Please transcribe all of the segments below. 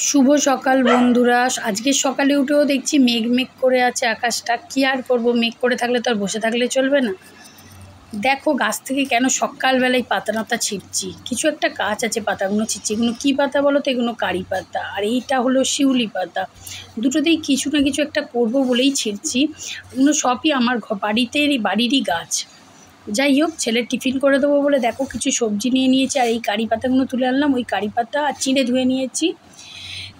শুভ সকাল বন্ধুরা। আজকে সকালে উঠেও দেখছি মেঘ মেঘ করে আছে আকাশটা। কী আর করবো, মেঘ করে থাকলে তো আর বসে থাকলে চলবে না। দেখো গাছ থেকে কেন সকালবেলায় পাতা নাতা ছিঁড়ছি, কিছু একটা কাজ আছে পাতাগুলো ছিঁড়ছি। এগুলো কী পাতা বলো তো? এগুলো কারি পাতা, আর এইটা হলো শিউলি পাতা। দুটোতেই কিছু না কিছু একটা করব বলেই ছিঁড়ছি। এগুলো সবই আমার বাড়িরই গাছ। যাই হোক, ছেলের টিফিন করে দেবো বলে দেখো কিছু সবজি নিয়ে নিয়েছি, আর এই কারি পাতাগুলো তুলে আনলাম। ওই কারি পাতা আর চিঁড়ে ধুয়ে নিয়েছি।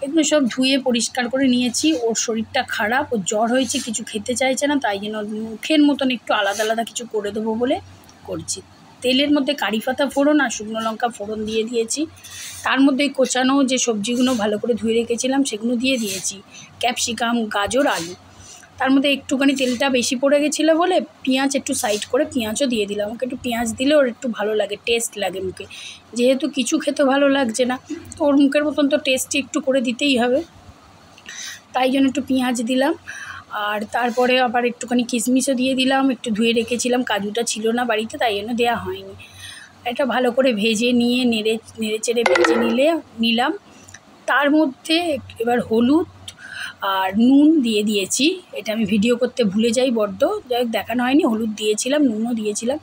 এগুলো সব ধুয়ে পরিষ্কার করে নিয়েছি। ওর শরীরটা খারাপ, ওর জ্বর হয়েছে, কিছু খেতে চাইছে না, তাই জন্য মুখের মতন একটু আলাদা আলাদা কিছু করে দেবো বলে করছি। তেলের মধ্যে কারি পাতা ফোড়ন আর শুকনো লঙ্কা ফোড়ন দিয়ে দিয়েছি। তার মধ্যে কোচানো যে সবজিগুলো ভালো করে ধুয়ে রেখেছিলাম সেগুলো দিয়ে দিয়েছি, ক্যাপসিকাম, গাজর, আলু। তার মধ্যে একটুখানি তেলটা বেশি পড়ে গেছিলো বলে পেঁয়াজ একটু সাইড করে পেঁয়াজও দিয়ে দিলাম। ওকে একটু পেঁয়াজ দিলে ওর একটু ভালো লাগে, টেস্ট লাগে মুখে। যেহেতু কিছু খেতে ভালো লাগছে না, তো ওর মুখের মতন তো টেস্টি একটু করে দিতেই হবে, তাই জন্য একটু পেঁয়াজ দিলাম। আর তারপরে আবার একটুখানি কিশমিশও দিয়ে দিলাম। একটু ধুয়ে রেখেছিলাম, কাজুটা ছিল না বাড়িতে, তাই জন্য দেওয়া হয়নি। এটা ভালো করে ভেজে নিয়ে নেড়ে চেড়ে ভেজে নিলাম। তার মধ্যে এবার হলুদ আর নুন দিয়ে দিয়েছি। এটা আমি ভিডিও করতে ভুলে যাই বড্ড, যাই হোক দেখানো হয়নি। হলুদ দিয়েছিলাম, নুনও দিয়েছিলাম।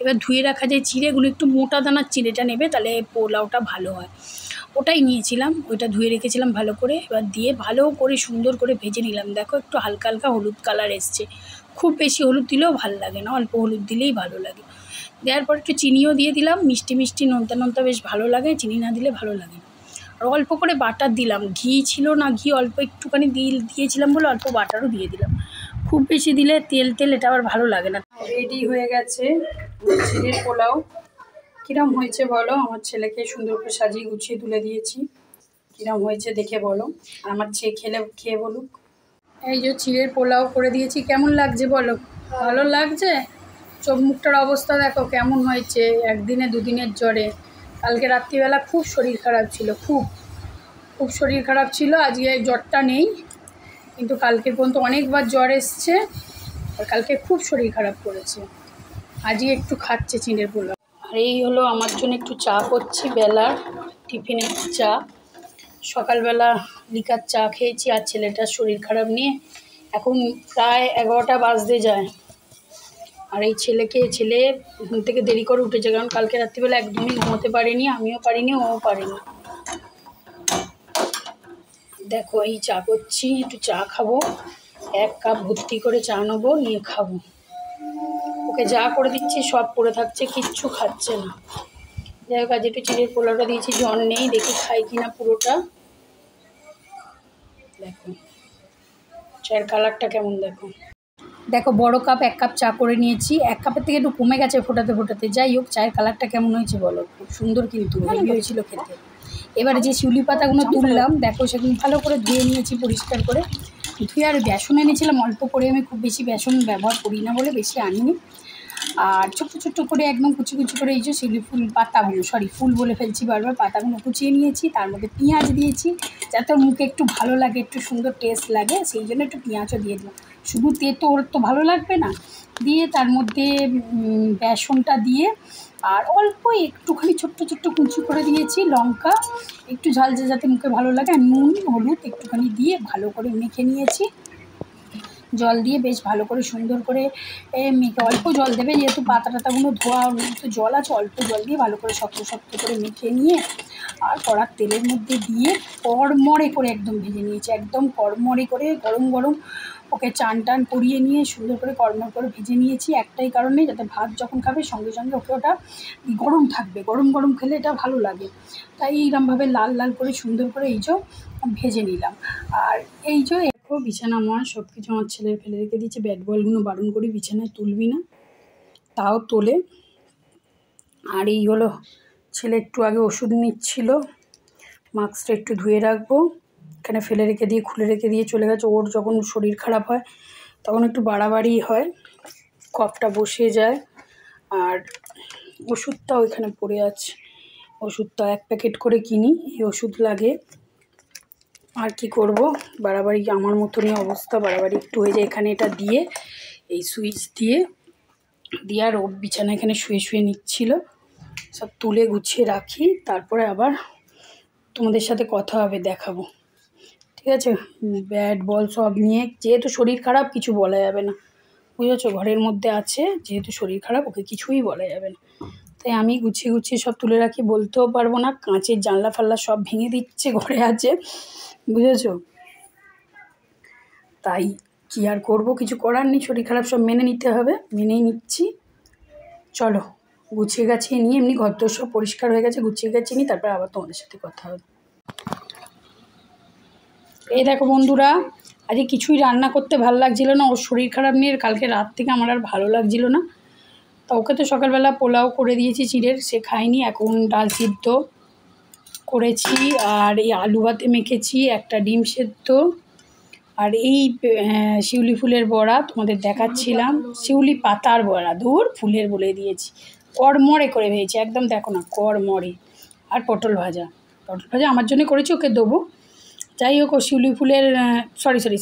এবার ধুয়ে রাখা যে চিড়েগুলো, একটু মোটা দানার চিড়েটা নেবে, তাহলে পোলাওটা ভালো হয়। ওটাই নিয়েছিলাম, ওইটা ধুয়ে রেখেছিলাম ভালো করে। এবার দিয়ে ভালো করে সুন্দর করে ভেজে নিলাম। দেখো একটু হালকা হালকা হলুদ কালার এসছে। খুব বেশি হলুদ দিলেও ভালো লাগে না, অল্প হলুদ দিলেই ভালো লাগে। দেওয়ার পর একটু চিনিও দিয়ে দিলাম। মিষ্টি মিষ্টি নোনতা নোনতা বেশ ভালো লাগে, চিনি না দিলে ভালো লাগে না। আর অল্প করে বাটার দিলাম, ঘি ছিল না, ঘি অল্প একটুখানি দিয়েছিলাম বলে অল্প বাটারও দিয়ে দিলাম। খুব বেশি দিলে তেল এটা আবার ভালো লাগে না। রেডি হয়ে গেছে চিড়ের পোলাও। কিরম হয়েছে বলো? আমার ছেলেকে সুন্দর করে সাজিয়ে গুছিয়ে তুলে দিয়েছি। কিরম হয়েছে দেখে বলো, আর আমার ছেলে খেয়ে বলুক। এই যে চিড়ের পোলাও করে দিয়েছি, কেমন লাগছে বলো? ভালো লাগছে? চোখ মুখটার অবস্থা দেখো কেমন হয়েছে, একদিনে দুদিনের জ্বরে। কালকে রাত্রিবেলা খুব শরীর খারাপ ছিল, খুব শরীর খারাপ ছিল। আজকে জ্বরটা নেই, কিন্তু কালকে পর্যন্ত অনেকবার জ্বর এসছে, আর কালকে খুব শরীর খারাপ করেছে। আজকে একটু খাচ্ছে চিড়ের পোলাও। আর এই হলো আমার জন্য একটু চা করছি, বেলার টিফিনের চা। সকালবেলা লিকার চা খেয়েছি, আর ছেলেটার শরীর খারাপ নিয়ে এখন প্রায় 11টা বাজতে যায়। আর এই ছেলে ঘুম থেকে দেরি করে উঠেছে, কারণ কালকে রাত্রিবেলা একদমই ঘুমোতে পারিনি, আমিও পারিনি, ওও পারিনি। দেখো এই চা করছি, একটু চা খাবো। 1 কাপ ভর্তি করে চা নেবো, নিয়ে খাবো। ওকে যা করে দিচ্ছি সব পড়ে থাকছে, কিচ্ছু খাচ্ছে না। যাই হোক, আজ একটু চিড়ের পোলাওটা দিয়েছি, জ্বর নেই, দেখি খাই কিনা পুরোটা। দেখো চায়ের কালারটা কেমন, দেখো বড় কাপ 1 কাপ চা করে নিয়েছি। 1 কাপের থেকে একটু কমে গেছে ফোটাতে। যাই হোক, চায়ের কালারটা কেমন হয়েছে বলো? খুব সুন্দর, কিন্তু হেভি হয়েছিল খেতে। এবারে যে শিউলি পাতাগুলো তুললাম, দেখো সেগুলো ভালো করে ধুয়ে নিয়েছি পরিষ্কার করে। ধুয়ে আর বেসন এনেছিলাম অল্প করে, আমি খুব বেশি বেসন ব্যবহার করি না বলে বেশি আনিনি। আর ছোট্ট করে একদম কুচি করে এই যে শিউলি ফুল বলে ফেলছি বারবার, পাতাগুলো কুচিয়ে নিয়েছি। তার মধ্যে পেঁয়াজ দিয়েছি, যাতে ওর মুখে একটু ভালো লাগে, একটু সুন্দর টেস্ট লাগে, সেই জন্য একটু পেঁয়াজও দিয়ে দিলাম। শুধু তো ওর তো ভালো লাগবে না, দিয়ে তার মধ্যে বেসনটা দিয়ে আর অল্প একটুখানি ছোট্ট কুচি করে দিয়েছি লঙ্কা, একটু ঝাল যাতে মুখে ভালো লাগে, আর নুন হলুদ একটুখানি দিয়ে ভালো করে মেখে নিয়েছি। জল দিয়ে বেশ ভালো করে সুন্দর করে মেখে, অল্প জল দেবে যেহেতু পাতা টাতাগুলো ধোয়া, তো জল আছে, অল্প জল দিয়ে ভালো করে শক্ত করে মেখে নিয়ে আর কড়ার তেলের মধ্যে দিয়ে কড়মড়ে করে একদম ভেজে নিয়েছি। একদম কড়মড়ে করে গরম ওকে চান করিয়ে নিয়ে সুন্দর করে কড়মড় করে ভেজে নিয়েছি, একটাই কারণে যাতে ভাত যখন খাবে সঙ্গে ওকে ওটা গরম থাকবে, গরম খেলে এটা ভালো লাগে। তাই এইরকমভাবে লাল করে সুন্দর করে এই যে ভেজে নিলাম। আর এই যে বিছানা আমার সব কিছু আমার ছেলের ফেলে রেখে দিয়েছে। ব্যাট বলগুলো বারণ করি বিছানায় তুলবি না, তাও তোলে। আর এই হলো ছেলে একটু আগে ওষুধ নিচ্ছিল, মাস্কটা একটু ধুয়ে রাখবো। এখানে ফেলে রেখে দিয়ে খুলে রেখে দিয়ে চলে গেছে। ওর যখন শরীর খারাপ হয় তখন একটু বাড়াবাড়ি হয়, কফটা বসে যায়। আর ওষুধটাও এখানে পড়ে আছে, ওষুধটা 1 প্যাকেট করে কিনি, এই ওষুধ লাগে। আর কি করব, বাড়াবাড়ি আমার মতনই অবস্থা, বাড়াবাড়ি একটু হয়ে যায়। এখানে এটা দিয়ে এই সুইচ দিয়ে আর ও বিছানা এখানে শুয়ে নিচ্ছিল। সব তুলে গুছিয়ে রাখি, তারপরে আবার তোমাদের সাথে কথা হবে, দেখাবো। ঠিক আছে, ব্যাট বল সব নিয়ে, যেহেতু শরীর খারাপ কিছু বলা যাবে না, বুঝেছো, ঘরের মধ্যে আছে, যেহেতু শরীর খারাপ ওকে কিছুই বলা যাবে না। তাই আমি গুছিয়ে গুছিয়ে সব তুলে রাখি, বলতেও পারবো না, কাঁচের জানলা ফাল্লা সব ভেঙে দিচ্ছে, ঘরে আছে, বুঝেছো। তাই কী আর করবো, কিছু করার নেই, শরীর খারাপ, সব মেনে নিতে হবে, মেনেই নিচ্ছি। চলো গুছিয়ে গাছিয়ে নিয়ে, এমনি ঘর দোর সব পরিষ্কার হয়ে গেছে, গুছিয়ে গাছিয়ে নিই, তারপর আবার তোমাদের সাথে কথা হবে। এই দেখো বন্ধুরা, আজকে কিছুই রান্না করতে ভালো লাগছিল না, ওর শরীর খারাপ নিয়ে কালকে রাত থেকে আমার আর ভালো লাগছিল না। তা ওকে তো সকালবেলা পোলাও করে দিয়েছি চিড়ের, সে খায়নি। এখন ডাল সিদ্ধ করেছি, আর এই আলু ভাতে মেখেছি, একটা ডিম সেদ্ধ, আর এই শিউলি ফুলের বড়া তোমাদের দেখাচ্ছিলাম, শিউলি পাতার বড়া, দূর ফুলের বলে দিয়েছি, কড়মড়ে করে ভেজেছি একদম, দেখো না কড়মড়ে। আর পটল ভাজা, পটল ভাজা আমার জন্য করেছি, ওকে দেবো। যাই হোক, ও শিউলি ফুলের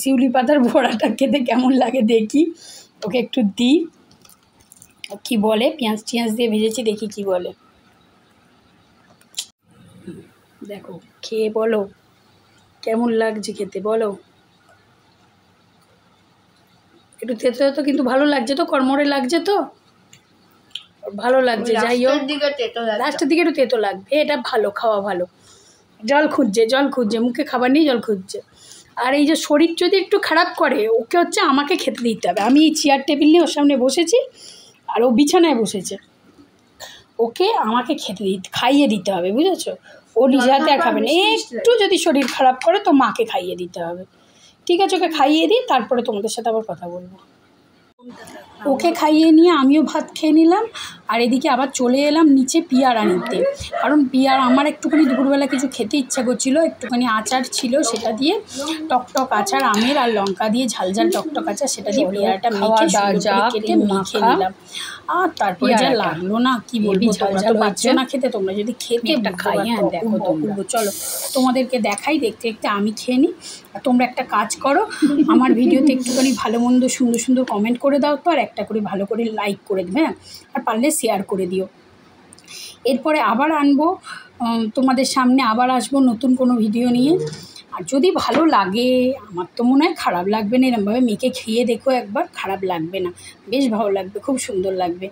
শিউলি পাতার বড়াটা খেতে কেমন লাগে দেখি, ওকে একটু দিই, কি বলে, পেঁয়াজ টিয়াজ দিয়ে ভেজেছি, দেখি কি বলে। দেখো খেয়ে বলো কেমন লাগছে খেতে, বলো। একটু তেতো তেতো কিন্তু ভালো লাগছে তো, কড়মড়ে লাগছে তো, ভালো লাগছে। যাই হোক, লাস্টের দিকে একটু তেতো লাগবে, এটা ভালো, খাওয়া ভালো। জল খুঁজছে, মুখে খাবার নিয়ে জল খুঁজছে। আর এই যে শরীর যদি একটু খারাপ করে, ওকে হচ্ছে আমাকে খেতে দিতে হবে। আমি এই চেয়ার টেবিল নিয়ে ওর সামনে বসেছি, আর ও বিছানায় বসেছে, ওকে আমাকে খাইয়ে দিতে হবে, বুঝেছো। ও নিজে হাতে আর খাবে না, একটু যদি শরীর খারাপ করে তো মাকে খাইয়ে দিতে হবে। ঠিক আছে, ওকে খাইয়ে দিই, তারপরে তোমাদের সাথে আবার কথা বলবো। ওকে খাইয়ে নিয়ে আমিও ভাত খেয়ে নিলাম, আর এদিকে আবার চলে এলাম নিচে পিয়ার আনতে, কারণ পিয়ার আমার একটুখানি দুপুরবেলা কিছু খেতে ইচ্ছা করছিলো, একটুখানি আচার ছিল, সেটা দিয়ে টকটক আচার, আমের আর লঙ্কা দিয়ে ঝালঝাল টকটক আচার, সেটা দিয়ে পিয়ারটা মেখে কেটে মেখে নিলাম। আর তারপরে যা লাগলো না, কি বলবো, ঝালঝাল পাচ্ছ না খেতে, তোমরা যদি খেতে একটা খাই, হ্যাঁ দেখো তোমরা। চলো তোমাদেরকে দেখাই, দেখতে দেখতে আমি খেয়ে নিই, আর তোমরা একটা কাজ করো, আমার ভিডিওতে একটুখানি ভালো মন্দ সুন্দর সুন্দর কমেন্ট করে দাও তো, আর একটা করে ভালো করে লাইক করে দেবে, হ্যাঁ, আর পারলে শেয়ার করে দিও। এরপরে আবার আনবো তোমাদের সামনে, আবার আসবো নতুন কোনো ভিডিও নিয়ে। আর যদি ভালো লাগে, আমার তো মনে হয় খারাপ লাগবে না, এরমভাবে মেখে খেয়ে দেখো একবার, খারাপ লাগবে না, বেশ ভালো লাগবে, খুব সুন্দর লাগবে।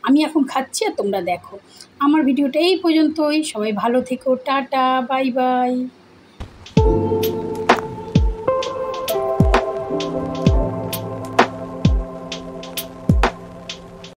আমি এখন খাচ্ছি আর তোমরা দেখো। আমার ভিডিওটা এই পর্যন্তই, সবাই ভালো থেকো, টাটা, বাই বাই।